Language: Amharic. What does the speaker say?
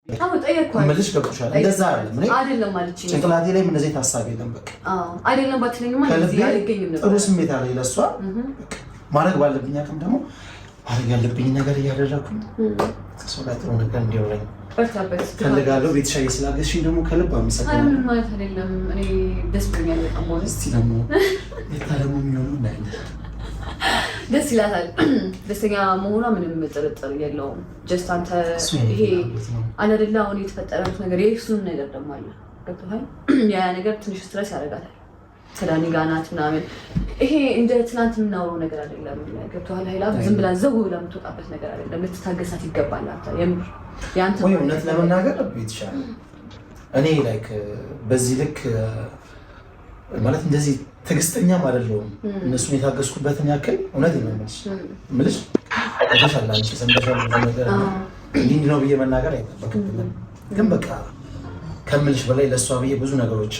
መልሽ ገብቶሻል እንደዛ አይደለም ማለት ነው ጭንቅላቴ ላይ ምን እዚህ ታሳቢ የለም በቃ አይደለም ባትለኝማ እዚህ ያልገኝም ነበር ጥሩ ስሜት አለ ለሷ ማድረግ ባለብኝ አቅም ደግሞ ማድረግ ያለብኝ ነገር እያደረኩኝ ሰው ላይ ጥሩ ነገር እንዲሆነኝ ፈልጋለሁ ቤተሻዬ ስላገዝሽኝ ደግሞ ከልብ አመሰግናለሁ ምንም ማለት አይደለም እኔ ደስ ብሎኛል በጣም ማለት እስቲ ደግሞ የታለሙ የሚሆነው እናያለን ደስ ይላታል ደስተኛ መሆኗ ምንም ጥርጥር የለውም ጀስት አንተ ይሄ አይደለም አሁን የተፈጠረው ነገር የእሱን ነገር ደግሞ አለ ገብቶሃል ያ ነገር ትንሽ ስትረስ ያደርጋታል ከዳኒ ጋር ናት ምናምን ይሄ እንደ ትናንት የምናወራው ነገር አይደለም ገብቶሃል ኃይላ ዝም ብላ ዘው ብላ የምትወጣበት ነገር አይደለም ልትታገሳት ይገባል አንተ የምር ያንተ ወይ እውነት ለመናገር ቤትሻል እኔ ላይክ በዚህ ልክ ማለት እንደዚህ ትግስተኛም አይደለሁም እነሱን የታገስኩበትን ያክል እውነት ነው የምልሽ አይተሻል አንቺ ሰምተሻል ነገር እንዲህ ነው ብዬ መናገር አይጠበቅብኝም ግን በቃ ከምልሽ በላይ ለሷ ብዬ ብዙ ነገሮች